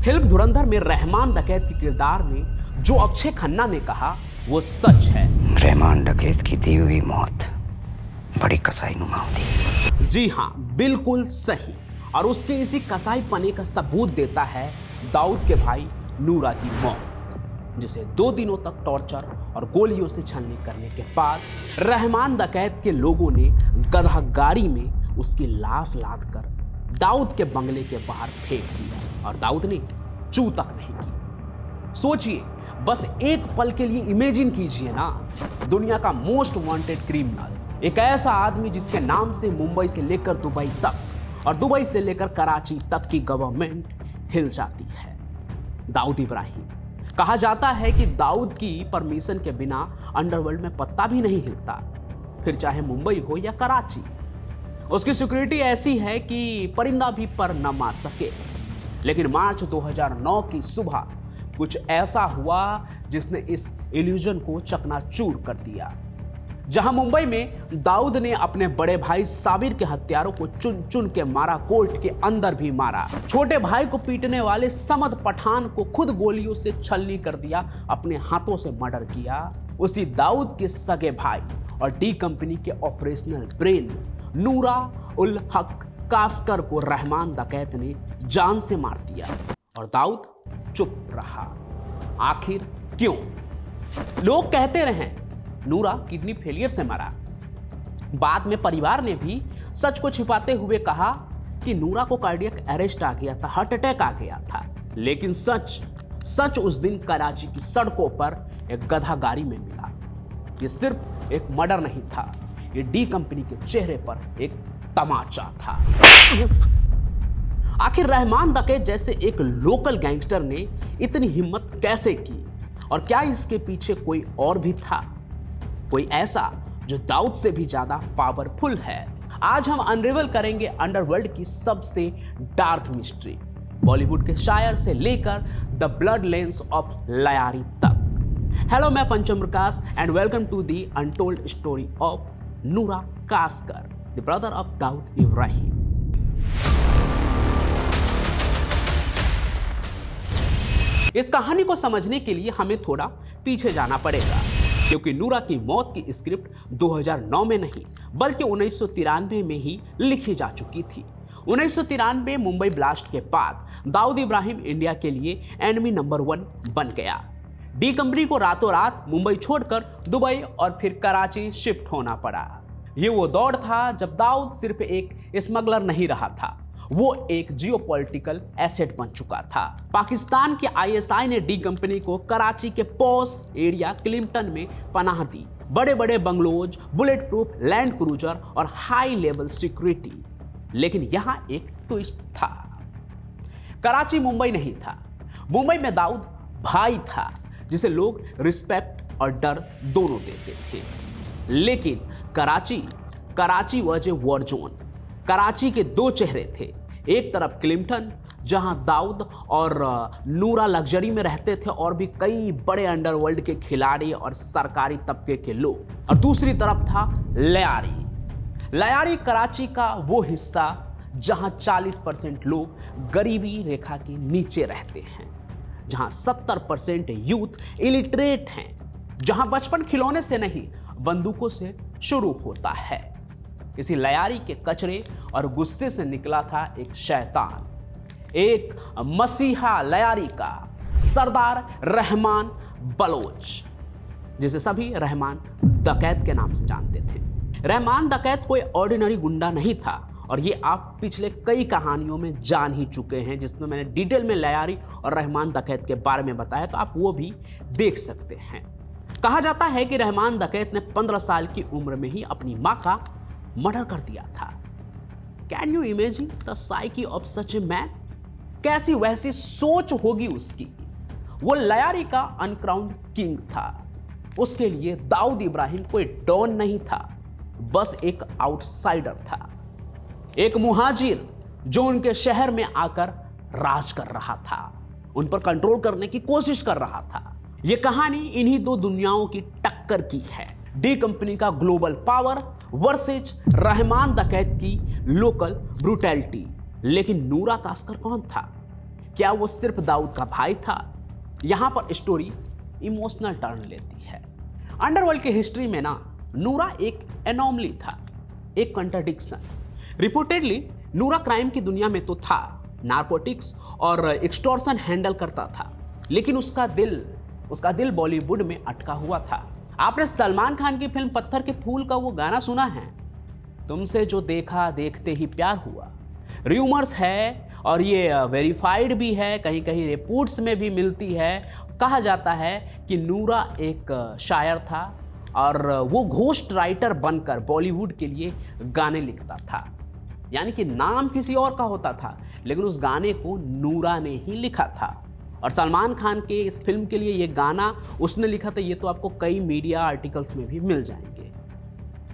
Film धुरंधर में रहमान डकैत के किरदार में जो अक्षय खन्ना ने कहा वो सच है। रहमान डकैत की दी हुई मौत बड़ी कसाईनुमा होती है। जी हाँ, बिल्कुल सही। और उसके इसी कसाई पने का सबूत देता है दाऊद के भाई नूरा की मौत, जिसे 2 दिनों तक टॉर्चर और गोलियों से छलनी करने के बाद रहमान डकैत के लोगों ने गधा गाड़ी में उसकी लाश लादकर दाऊद के बंगले के बाहर फेंक दिया और दाऊद ने चू तक नहीं की। सोचिए, बस एक पल के लिए इमेजिन कीजिए ना, दुनिया का मोस्ट वांटेड क्रिमिनल, एक ऐसा आदमी जिसके नाम से मुंबई से लेकर दुबई तक और दुबई से लेकर कराची तक की गवर्नमेंट हिल जाती है। दाऊद इब्राहिम। कहा जाता है कि दाऊद की परमिशन के बिना अंडरवर्ल्ड में पत्ता भी नहीं हिलता, फिर चाहे मुंबई हो या कराची। उसकी सिक्योरिटी ऐसी है कि परिंदा भी पर न मार सके। लेकिन मार्च 2009 की सुबह कुछ ऐसा हुआ जिसने इस इल्यूजन को चकनाचूर कर दिया। जहां मुंबई में दाऊद ने अपने बड़े भाई साबिर के हत्यारों को चुन चुन के मारा, कोर्ट के अंदर भी मारा। छोटे भाई को पीटने वाले समद पठान को खुद गोलियों से छलनी कर दिया, अपने हाथों से मर्डर किया। उसी दाऊद के सगे भाई और डी कंपनी के ऑपरेशनल ब्रेन नूरा उल हक कास्कर को रहमान डकैत ने जान से मार दिया और दाऊद चुप रहा। आखिर क्यों? लोग कहते रहे नूरा किडनी फेलियर से मरा। बाद में परिवार ने भी सच को छिपाते हुए कहा कि नूरा को कार्डियक अरेस्ट आ गया था, हार्ट अटैक आ गया था। लेकिन सच उस दिन कराची की सड़कों पर एक गधा गाड़ी में मिला। ये सिर्फ एक मर्डर नहीं था, ये डी कंपनी के चेहरे पर एक तमाचा था। आखिर रहमान डकैत जैसे एक लोकल गैंगस्टर ने इतनी हिम्मत कैसे की, और क्या इसके पीछे कोई और भी था, कोई ऐसा जो दाऊद से भी ज्यादा पावरफुल है? आज हम अनरिवल करेंगे अंडरवर्ल्ड की सबसे डार्क मिस्ट्री, बॉलीवुड के शायर से लेकर the blood lands of Lyari तक। हेलो, मैं Pancham Prakash and welcome to the untold story of Noora Kaskar, the brother of Dawood Ibrahim. इस कहानी को समझने के लिए हमें थोड़ा पीछे जाना पड़ेगा, क्योंकि नूरा की मौत की स्क्रिप्ट 2009 में नहीं बल्कि 1993 में ही लिखी जा चुकी थी। 1993 मुंबई ब्लास्ट के बाद दाऊद इब्राहिम इंडिया के लिए एनिमी नंबर 1 बन गया। डी कंपनी को रातों रात मुंबई छोड़कर दुबई और फिर कराची शिफ्ट होना पड़ा। ये वो दौर था जब दाऊद सिर्फ एक स्मगलर नहीं रहा था, वो एक जियोपॉलिटिकल एसेट बन चुका था। पाकिस्तान के आईएसआई ने डी कंपनी को कराची के पॉश एरिया क्लिंटन में पनाह दी। बड़े बड़े bungalows, bullet proof land cruiser और हाई लेवल सिक्योरिटी। लेकिन यहां एक ट्विस्ट था, कराची मुंबई नहीं था। मुंबई में दाऊद भाई था जिसे लोग रिस्पेक्ट और डर दोनों देते थे। लेकिन Karachi was a war zone. Karachi के 2 चेहरे थे, एक तरफ क्लिंटन जहां दाऊद और नूरा लग्जरी में रहते थे और भी कई बड़े अंडरवर्ल्ड के खिलाड़ी और सरकारी तबके के लोग, और दूसरी तरफ था लयारी कराची का वो हिस्सा जहां 40% लोग गरीबी रेखा के नीचे रहते हैं, जहां 70% यूथ इलिटरेट हैं, जहां बचपन खिलौने से नहीं बंदूकों से शुरू होता है। इसी लयारी के कचरे और गुस्से से निकला था एक शैतान, एक मसीहा लयारी का सरदार रहमान बलोच, जिसे सभी रहमान डकैत के नाम से जानते थे। रहमान डकैत कोई ऑर्डिनरी गुंडा नहीं था, और ये आप पिछले कई कहानियों में जान ही चुके हैं, जिसमें मैंने डिटेल में लयारी और रहमान डकैत के बारे में बताया, तो आप वो भी देख सकते हैं। कहा जाता है कि रहमान डकैत ने 15 साल की उम्र में ही अपनी मां का मर्डर कर दिया था। Can you imagine the psyche of such a man? कैसी वैसी सोच होगी उसकी। वो लयारी का अनक्राउंड किंग था। उसके लिए दाऊद इब्राहिम कोई डॉन नहीं था, बस एक आउटसाइडर था, एक मुहाजिर जो उनके शहर में आकर राज कर रहा था, उन पर कंट्रोल करने की कोशिश कर रहा था। यह कहानी इन्हीं 2 दुनियाओं की टक्कर की है, डी कंपनी का ग्लोबल पावर वर्सेज रहमान डकैत की लोकल ब्रूटैलिटी। लेकिन नूरा कास्कर कौन था? क्या वो सिर्फ दाऊद का भाई था? यहां पर स्टोरी इमोशनल टर्न लेती है। अंडरवर्ल्ड की हिस्ट्री में ना नूरा एक एनॉमली था, एक कंट्राडिक्शन। रिपोर्टेडली नूरा क्राइम की दुनिया में तो था, नारकोटिक्स और एक्सटॉर्शन हैंडल करता था, लेकिन उसका दिल बॉलीवुड में अटका हुआ था। आपने सलमान खान की फिल्म पत्थर के फूल का वो गाना सुना है, तुमसे जो देखा देखते ही प्यार हुआ। र्यूमर्स है और ये वेरीफाइड भी है, कहीं कहीं रिपोर्ट्स में भी मिलती है। कहा जाता है कि नूरा एक शायर था और वो घोस्ट राइटर बनकर बॉलीवुड के लिए गाने लिखता था, यानी कि नाम किसी और का होता था लेकिन उस गाने को नूरा ने ही लिखा था। और सलमान खान के इस फिल्म के लिए ये गाना उसने लिखा था, ये तो आपको कई मीडिया आर्टिकल्स में भी मिल जाएंगे।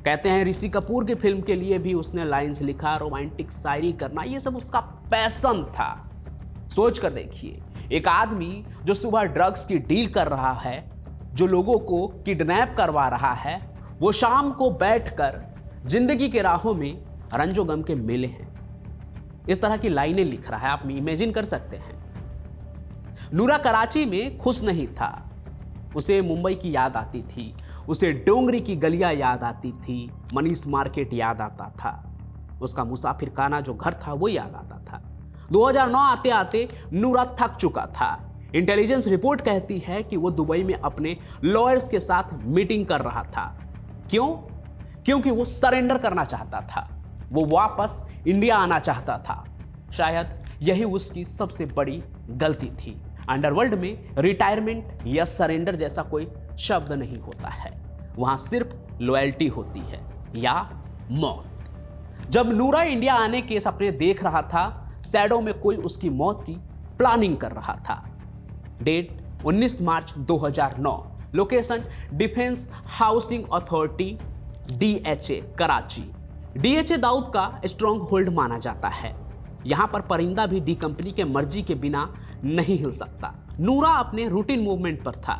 कहते हैं ऋषि कपूर की फिल्म के लिए भी उसने लाइंस लिखा, रोमांटिक शायरी करना, ये सब उसका पैशन था। सोच कर देखिए, एक आदमी जो सुबह ड्रग्स की डील कर रहा है, जो लोगों को किडनैप करवा रहा है, वो शाम को बैठकर जिंदगी के राहों में रंजो गम के मेले हैं, इस तरह की लाइनें लिख रहा है। आप इमेजिन कर सकते हैं। नूरा कराची में खुश नहीं था, उसे मुंबई की याद आती थी, उसे डोंगरी की गलियां याद आती थी, मनीष मार्केट याद आता था, उसका मुसाफिर खाना जो घर था वो याद आता था। 2009 आते आते नूरा थक चुका था। इंटेलिजेंस रिपोर्ट कहती है कि वो दुबई में अपने लॉयर्स के साथ मीटिंग कर रहा था। क्यों? क्योंकि वो सरेंडर करना चाहता था, वो वापस इंडिया आना चाहता था। शायद यही उसकी सबसे बड़ी गलती थी। अंडरवर्ल्ड में रिटायरमेंट या सरेंडर जैसा कोई शब्द नहीं होता है, वहां सिर्फ लॉयल्टी होती है या मौत। जब नूरा इंडिया आने के सपने देख रहा था, शैडो में कोई उसकी मौत की प्लानिंग कर रहा था। Date 19 March 2009, location defence housing authority DHA Karachi. DHA Dawood का स्ट्रॉन्ग होल्ड माना जाता है। यहां पर परिंदा भी डी कंपनी के मर्जी के बिना नहीं हिल सकता। नूरा अपने रूटीन मूवमेंट पर था,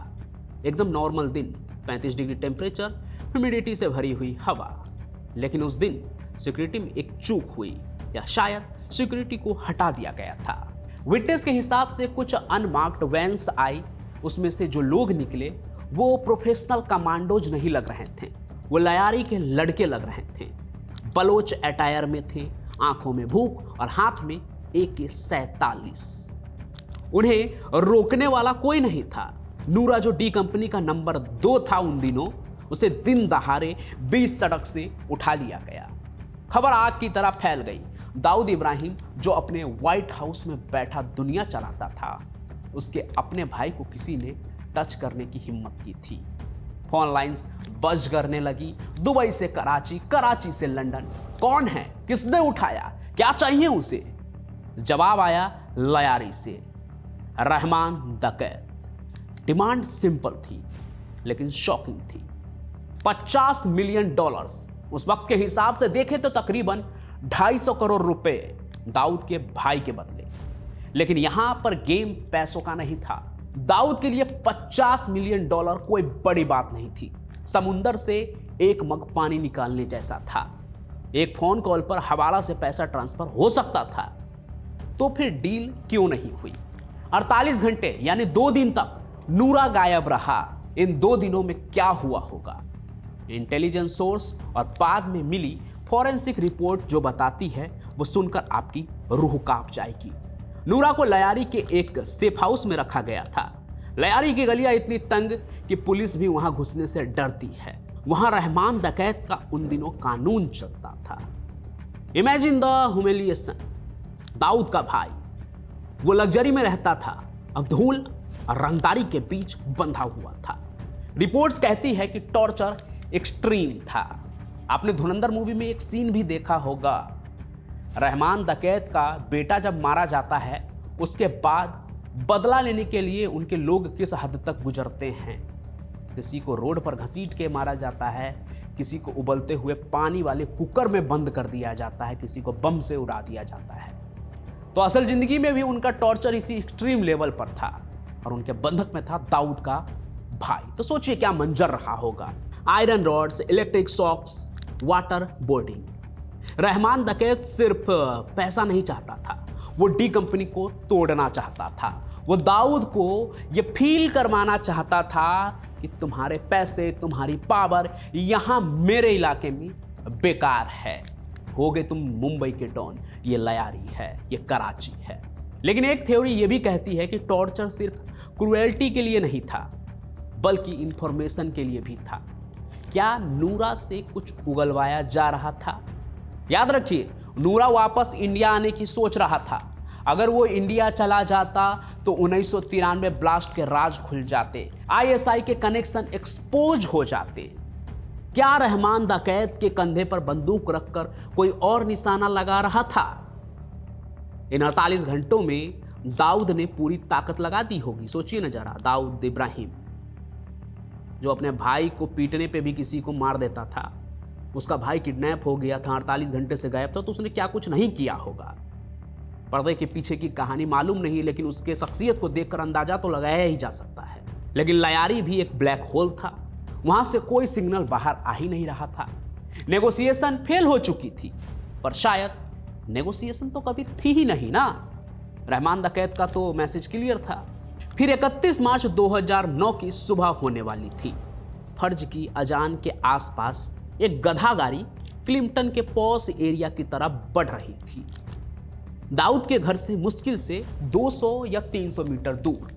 एकदम नॉर्मल दिन, 35 डिग्री टेम्परेचर, ह्यूमिडिटी से भरी हुई हवा। लेकिन उस दिन सिक्योरिटी में एक चूक हुई, या शायद सिक्योरिटी को हटा दिया गया था। विटनेस के हिसाब से कुछ अनमार्क्ड वैन्स आई, उसमें से जो लोग निकले वो प्रोफेशनल कमांडोज नहीं लग रहे थे, वो लयारी के लड़के लग रहे थे। बलोच अटायर में थे, आंखों में भूख और हाथ में AK-47। उन्हें रोकने वाला कोई नहीं था। नूरा जो डी कंपनी का नंबर 2 था उन दिनों, उसे दिन दहाड़े 20 सड़क से उठा लिया गया। खबर आग की तरह फैल गई। दाऊद इब्राहिम जो अपने व्हाइट हाउस में बैठा दुनिया चलाता था, उसके अपने भाई को किसी ने टच करने की हिम्मत की थी। फोन लाइंस बज करने लगी, दुबई से कराची, कराची से लंदन। कौन है, किसने उठाया, क्या चाहिए उसे? जवाब आया लयारी से, रहमान डकैत। डिमांड सिंपल थी लेकिन शॉकिंग थी। $50 मिलियन, उस वक्त के हिसाब से देखें तो तकरीबन 250 करोड़ रुपए दाऊद के भाई के बदले। लेकिन यहां पर गेम पैसों का नहीं था। दाऊद के लिए $50 मिलियन कोई बड़ी बात नहीं थी, समुंदर से एक मग पानी निकालने जैसा था। एक फोन कॉल पर हवाला से पैसा ट्रांसफर हो सकता था, तो फिर डील क्यों नहीं हुई? 48 घंटे यानी 2 दिन तक नूरा गायब रहा। इन 2 दिनों में क्या हुआ होगा? इंटेलिजेंस सोर्स और बाद में मिली फॉरेंसिक रिपोर्ट जो बताती है, वो सुनकर आपकी रूह कांप जाएगी। नूरा को लयारी के एक सेफ हाउस में रखा गया था। लयारी की गलियां इतनी तंग कि पुलिस भी वहां घुसने से डरती है। वहां रहमान डकैत का उन दिनों कानून चलता था। Imagine the humiliation. दाऊद का भाई, वो लग्जरी में रहता था, अब धूल और रंगदारी के बीच बंधा हुआ था। रिपोर्ट्स कहती है कि टॉर्चर एक्सट्रीम था। आपने धुरंधर मूवी में एक सीन भी देखा होगा। रहमान डकैत का बेटा जब मारा जाता है, उसके बाद बदला लेने के लिए उनके लोग किस हद तक गुजरते हैं। किसी को रोड पर घसीट के मारा जाता है, किसी को उबलते हुए पानी वाले कुकर में बंद कर दिया जाता है, किसी को बम से उड़ा दिया जाता है। तो असल जिंदगी में भी उनका टॉर्चर इसी एक्सट्रीम लेवल पर था और उनके बंधक में था दाऊद का भाई। तो सोचिए क्या मंजर रहा होगा। Iron rods, electric shocks, water boarding. Rahman डकैत सिर्फ पैसा नहीं चाहता था, वो डी कंपनी को तोड़ना चाहता था। वो दाऊद को ये फील करवाना चाहता था कि तुम्हारे पैसे, तुम्हारी पावर यहां मेरे इलाके में बेकार है। हो गए तुम मुंबई के डॉन, ये लयारी है, ये कराची है। लेकिन एक थ्योरी ये भी कहती है कि टॉर्चर सिर्फ क्रुएल्टी के लिए नहीं था, बल्कि इंफॉर्मेशन के लिए भी था। क्या नूरा से कुछ उगलवाया जा रहा था? याद रखिए, नूरा वापस इंडिया आने की सोच रहा था। अगर वो इंडिया चला जाता तो 1993 ब्लास्ट के राज खुल जाते, आईएसआई के कनेक्शन एक्सपोज हो जाते। क्या रहमान डकैत के कंधे पर बंदूक रखकर कोई और निशाना लगा रहा था? इन 48 घंटों में दाऊद ने पूरी ताकत लगा दी होगी। सोचिए ना जरा, दाऊद इब्राहिम जो अपने भाई को पीटने पे भी किसी को मार देता था, उसका भाई किडनैप हो गया था, 48 घंटे से गायब था, तो उसने क्या कुछ नहीं किया होगा। पर्दे के पीछे की कहानी मालूम नहीं, लेकिन उसके शख्सियत को देखकर अंदाजा तो लगाया ही जा सकता है। लेकिन लयारी भी एक ब्लैक होल था, वहां से कोई सिग्नल बाहर आ ही नहीं रहा था। नेगोशिएशन फेल हो चुकी थी, पर शायद नेगोशिएशन तो कभी थी ही नहीं ना। रहमान डकैत का तो मैसेज क्लियर था। फिर 31 मार्च 2009 की सुबह होने वाली थी। फर्ज की अजान के आसपास एक गधा गाड़ी क्लिंटन के पॉश एरिया की तरफ बढ़ रही थी। दाऊद के घर से मुश्किल से 200 या 300 मीटर दूर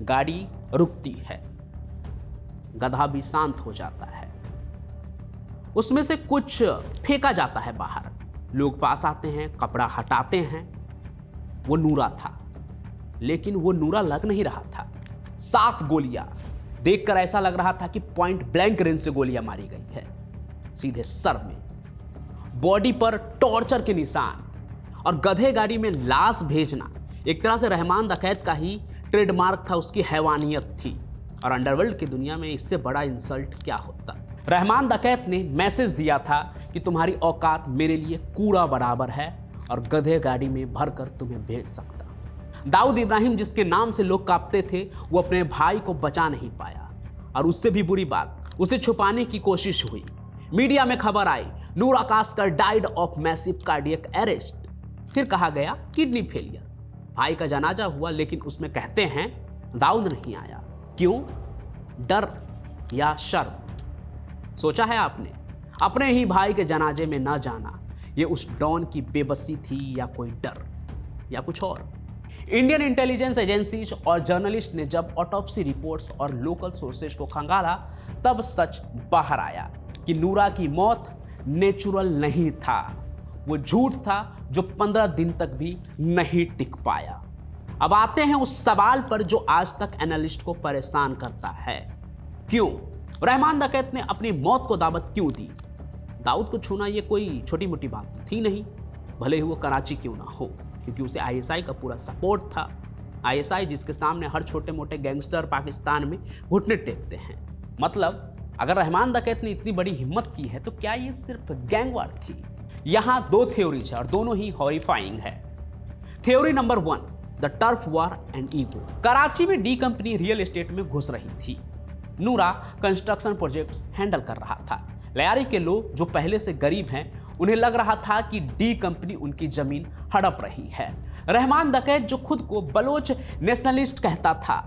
गाड़ी रुकती है। गधा भी शांत हो जाता है। उसमें से कुछ फेंका जाता है बाहर। लोग पास आते हैं, कपड़ा हटाते हैं। वो नूरा था, लेकिन वो नूरा लग नहीं रहा था। 7 गोलियां देखकर ऐसा लग रहा था कि पॉइंट ब्लैंक रेंज से गोलियां मारी गई है, सीधे सर में। बॉडी पर टॉर्चर के निशान और गधे गाड़ी में लाश भेजना एक तरह से रहमान डकैत का ही ट्रेडमार्क था, उसकी हैवानियत थी। और अंडरवर्ल्ड की दुनिया में इससे बड़ा इंसल्ट क्या होता। रहमान डकैत ने मैसेज दिया था कि तुम्हारी औकात मेरे लिए कूड़ा बराबर है और गधे गाड़ी में भरकर तुम्हें भेज सकता। दाऊद इब्राहिम जिसके नाम से लोग कांपते थे, वो अपने भाई को बचा नहीं पाया। और उससे भी बुरी बात, उसे छुपाने की कोशिश हुई। मीडिया में खबर आई, नूरा Kaskar died of massive cardiac arrest. फिर कहा गया किडनी फेलियर। भाई का जनाजा हुआ, लेकिन उसमें कहते हैं दाऊद नहीं आया। क्यों? डर या शर्म? सोचा है आपने? अपने ही भाई के जनाजे में न जाना, ये उस डॉन की बेबसी थी या कोई डर या कुछ और? इंडियन इंटेलिजेंस एजेंसीज और जर्नलिस्ट ने जब ऑटोप्सी रिपोर्ट्स और लोकल सोर्सेज को खंगाला, तब सच बाहर आया कि नूरा की मौत नेचुरल नहीं था। वो झूठ था जो 15 दिन तक भी नहीं टिक पाया। अब आते हैं उस सवाल पर जो आज तक एनालिस्ट को परेशान करता है। क्यों रहमान डकैत ने अपनी मौत को दावत क्यों दी? दाऊद को छूना ये कोई छोटी मोटी बात थी नहीं, भले ही वो कराची क्यों ना हो, क्योंकि उसे आईएसआई का पूरा सपोर्ट था। आईएसआई जिसके सामने हर छोटे मोटे गैंगस्टर पाकिस्तान में घुटने टेकते हैं। मतलब अगर रहमान डकैत ने इतनी बड़ी हिम्मत की है तो क्या ये सिर्फ गैंगवार थी? यहां 2 थ्योरीज है और दोनों ही हॉरिफाइंग है। Theory number 1, the turf war and ego. Karachi में डी कंपनी रियल एस्टेट में घुस रही थी। नूरा कंस्ट्रक्शन प्रोजेक्ट्स हैंडल कर रहा था। लयारी के लोग जो पहले से गरीब हैं, उन्हें लग रहा था कि डी कंपनी उनकी जमीन हड़प रही है। रहमान डकैत जो खुद को बलोच नेशनलिस्ट कहता था,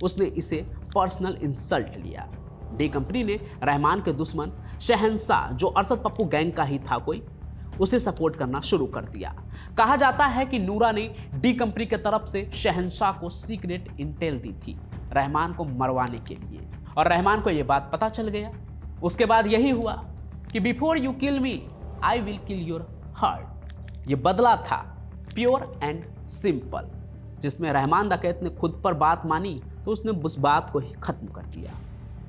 उसने इसे पर्सनल इंसल्ट लिया। डी कंपनी ने रहमान के दुश्मन शहंशाह, जो अरशद पप्पू गैंग का ही था कोई, उसे सपोर्ट करना शुरू कर दिया। कहा जाता है कि नूरा ने डी कंपनी की तरफ से शहंशाह को सीक्रेट इंटेल दी थी रहमान को मरवाने के लिए, और रहमान को यह बात पता चल गया। उसके बाद यही हुआ कि before you kill me I will kill your heart. ये बदला था, प्योर एंड सिंपल, जिसमें रहमान डकैत ने खुद पर बात मानी तो उसने उस बात को ही खत्म कर दिया।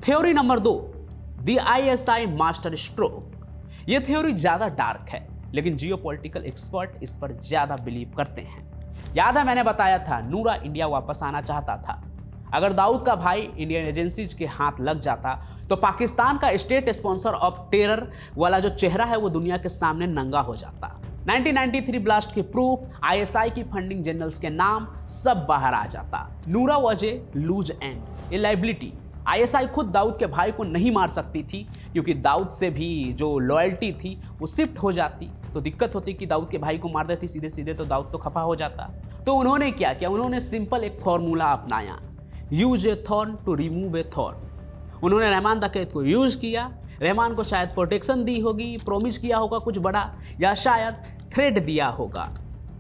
Theory number 2, the ISI master stroke. यह थ्योरी ज्यादा डार्क है, लेकिन जियोपॉलिटिकल एक्सपर्ट इस पर ज्यादा बिलीव करते हैं। याद है मैंने बताया था नूरा इंडिया वापस आना चाहता था। अगर दाऊद का भाई इंडियन एजेंसीज के हाथ लग जाता तो पाकिस्तान का स्टेट स्पॉन्सर ऑफ टेरर वाला जो चेहरा है वो दुनिया के सामने नंगा हो जाता। 1993 ब्लास्ट के प्रूफ, आईएसआई की फंडिंग जनरल्स के नाम सब बाहर आ जाता। Noora was a loose end, a liability. ISI खुद दाऊद के भाई को नहीं मार सकती थी, क्योंकि दाऊद से भी जो लॉयल्टी थी वो शिफ्ट हो जाती तो दिक्कत होती कि दाऊद के भाई को मार देती सीधे सीधे, तो दाऊद तो खफा हो जाता। तो उन्होंने क्या किया, उन्होंने सिंपल एक फॉर्मूला अपनाया, use a thorn to remove a thorn. उन्होंने रहमान डकैत को यूज किया, रहमान को शायद प्रोटेक्शन दी होगी, प्रॉमिस किया होगा कुछ बड़ा, या शायद थ्रेट दिया होगा,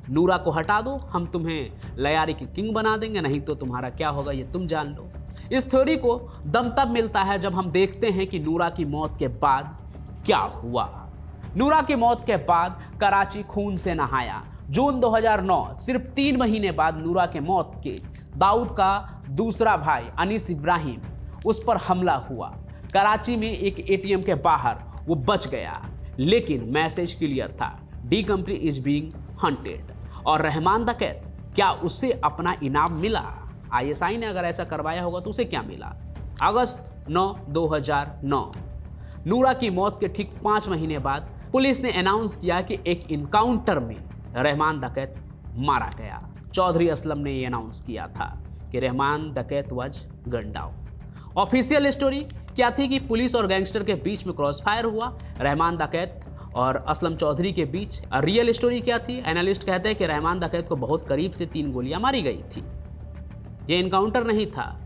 नूरा को हटा दो, हम तुम्हें लयारी की किंग बना देंगे, नहीं तो तुम्हारा क्या होगा ये तुम जान लो। इस थ्योरी को दम तब मिलता है जब हम देखते हैं कि नूरा की मौत के बाद क्या हुआ। नूरा की मौत के बाद कराची खून से नहाया। जून 2009, सिर्फ 3 महीने बाद नूरा के मौत के दाऊद का दूसरा भाई अनीस इब्राहिम, उस पर हमला हुआ। कराची में एक एटीएम के बाहर वो बच गया, लेकिन मैसेज क्लियर था, D company is being hunted. और रहमान डकैत, क्या उसे अपना इनाम मिला? आईएसआई ने अगर ऐसा करवाया होगा तो उसे क्या मिला? अगस्त 9, 2009, नूरा की मौत के ठीक 5 महीने बाद पुलिस ने अनाउंस किया कि एक इनकाउंटर में रहमान डकैत मारा गया। चौधरी असलम ने यह अनाउंस किया था कि रहमान डकैत was gun down. Official story क्या थी कि पुलिस और गैंगस्टर के बीच में क्रॉस फायर हुआ, रहमान डकैत और असलम चौधरी के बीच। रियल स्टोरी क्या थी? एनालिस्ट कहते हैं कि रहमान डकैत को बहुत करीब से 3 गोलियां मारी गई थी। ये इनकाउंटर नहीं था,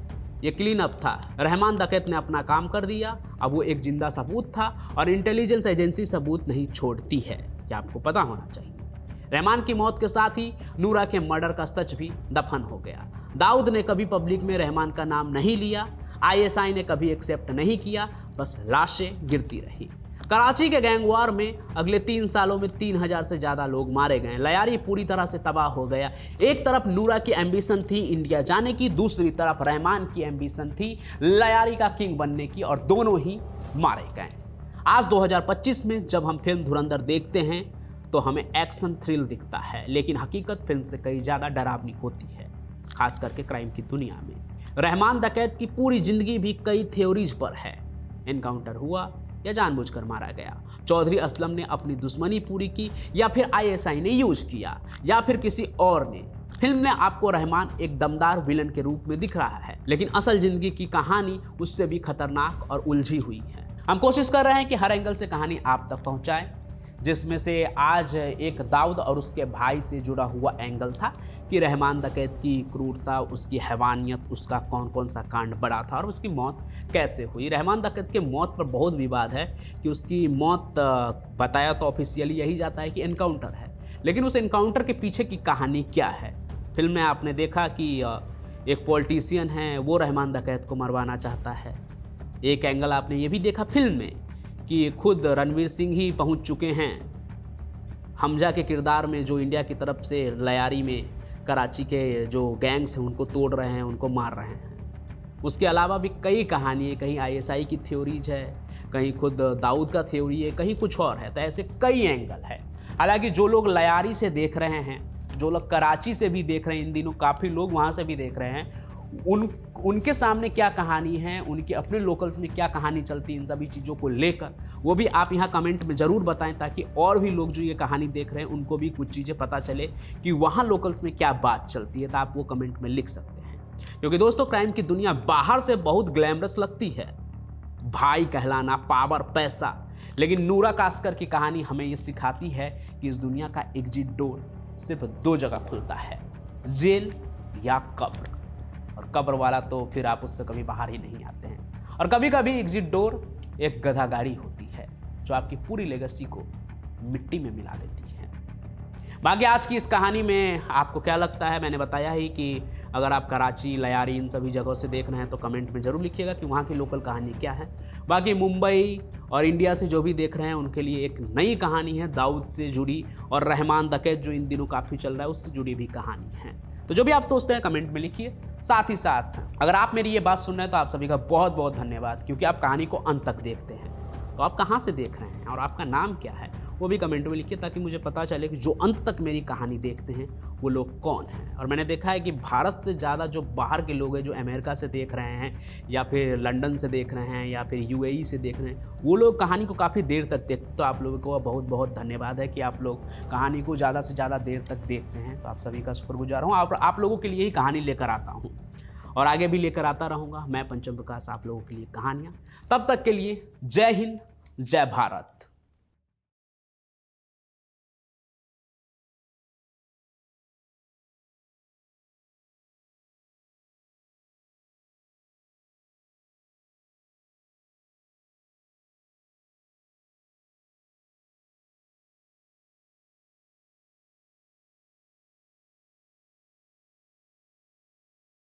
ये क्लीन अप था। रहमान डकैत ने अपना काम कर दिया, अब वो एक जिंदा सबूत था और इंटेलिजेंस एजेंसी सबूत नहीं छोड़ती है, ये आपको पता होना चाहिए। रहमान की मौत के साथ ही नूरा के मर्डर का सच भी दफन हो गया। दाऊद ने कभी पब्लिक में रहमान का नाम नहीं लिया, आईएसआई ने कभी एक्सेप्ट नहीं किया, बस लाशें गिरती रही। कराची के गैंगवार में अगले 3 सालों में 3000 से ज़्यादा लोग मारे गए। लयारी पूरी तरह से तबाह हो गया। एक तरफ नूरा की एम्बिशन थी इंडिया जाने की, दूसरी तरफ रहमान की एम्बिशन थी लयारी का किंग बनने की, और दोनों ही मारे गए। आज 2025 में जब हम फिल्म धुरंधर देखते हैं तो हमें एक्शन थ्रिल दिखता है, लेकिन हकीकत फिल्म से कई ज़्यादा डरावनी होती है, खास करके क्राइम की दुनिया में। रहमान डकैत की पूरी जिंदगी भी कई थ्योरीज पर है। एनकाउंटर हुआ या जानबूझकर मारा गया, चौधरी असलम ने अपनी दुश्मनी पूरी की, या फिर आईएसआई ने यूज किया, या फिर किसी और ने। फिल्म में आपको रहमान एक दमदार विलन के रूप में दिख रहा है, लेकिन असल जिंदगी की कहानी उससे भी खतरनाक और उलझी हुई है। हम कोशिश कर रहे हैं कि हर एंगल से कहानी आप तक पहुंचाएं, जिसमें से आज एक दाऊद और उसके भाई से जुड़ा हुआ एंगल था कि रहमान डकैत की क्रूरता, उसकी हैवानियत, उसका कौन कौन सा कांड बड़ा था और उसकी मौत कैसे हुई। रहमान डकैत के मौत पर बहुत विवाद है कि उसकी मौत बताया तो ऑफिशियली यही जाता है कि एनकाउंटर है, लेकिन उस एनकाउंटर के पीछे की कहानी क्या है। फिल्म में आपने देखा कि एक पॉलिटिशियन है, वो रहमान डकैत को मरवाना चाहता है। एक एंगल आपने ये भी देखा फिल्म में कि खुद रणवीर सिंह ही पहुंच चुके हैं हमजा के किरदार में, जो इंडिया की तरफ से लयारी में कराची के जो गैंग्स हैं उनको तोड़ रहे हैं, उनको मार रहे हैं। उसके अलावा भी कई कहानी है, कहीं आईएसआई की थ्योरीज है, कहीं खुद दाऊद का थ्योरी है, कहीं कुछ और है। तो ऐसे कई एंगल है। हालांकि जो लोग लयारी से देख रहे हैं, जो लोग कराची से भी देख रहे हैं, इन दिनों काफ़ी लोग वहाँ से भी देख रहे हैं, उनके सामने क्या कहानी है, उनके अपने लोकल्स में क्या कहानी चलती है, इन सभी चीज़ों को लेकर वो भी आप यहाँ कमेंट में ज़रूर बताएं, ताकि और भी लोग जो ये कहानी देख रहे हैं उनको भी कुछ चीज़ें पता चले कि वहाँ लोकल्स में क्या बात चलती है। तो आप वो कमेंट में लिख सकते हैं, क्योंकि दोस्तों क्राइम की दुनिया बाहर से बहुत ग्लैमरस लगती है, भाई कहलाना, पावर, पैसा, लेकिन नूरा कास्कर की कहानी हमें ये सिखाती है कि इस दुनिया का एग्जिट डोर सिर्फ 2 जगह खुलता है, जेल या कब्र। और कब्र वाला तो फिर आप उससे कभी बाहर ही नहीं आते हैं। और कभी कभी एग्जिट डोर एक गधा गाड़ी होती है जो आपकी पूरी लेगेसी को मिट्टी में मिला देती है। बाकी आज की इस कहानी में आपको क्या लगता है? मैंने बताया ही कि अगर आप कराची, लयारी, इन सभी जगहों से देख रहे हैं तो कमेंट में ज़रूर लिखिएगा कि वहाँ की लोकल कहानी क्या है। बाकी मुंबई और इंडिया से जो भी देख रहे हैं उनके लिए एक नई कहानी है दाऊद से जुड़ी, और रहमान डकैत जो इन दिनों काफ़ी चल रहा है उससे जुड़ी भी कहानी है। तो जो भी आप सोचते हैं कमेंट में लिखिए। साथ ही साथ अगर आप मेरी ये बात सुन रहे हैं तो आप सभी का बहुत बहुत धन्यवाद, क्योंकि आप कहानी को अंत तक देखते हैं। तो आप कहाँ से देख रहे हैं और आपका नाम क्या है वो भी कमेंट में लिखिए, ताकि मुझे पता चले कि जो अंत तक मेरी कहानी देखते हैं वो लोग कौन हैं। और मैंने देखा है कि भारत से ज़्यादा जो बाहर के लोग हैं, जो अमेरिका से देख रहे हैं या फिर लंदन से देख रहे हैं या फिर यूएई से देख रहे हैं, वो लोग कहानी को काफ़ी देर तक देखते। तो आप लोगों को बहुत बहुत धन्यवाद है कि आप लोग कहानी को ज़्यादा से ज़्यादा देर तक देखते हैं। तो आप सभी का शुक्रगुजार हूँ। आप लोगों के लिए ही कहानी लेकर आता हूँ और आगे भी लेकर आता रहूँगा मैं, पंचम प्रकाश, आप लोगों के लिए कहानियाँ। तब तक के लिए जय हिंद, जय भारत।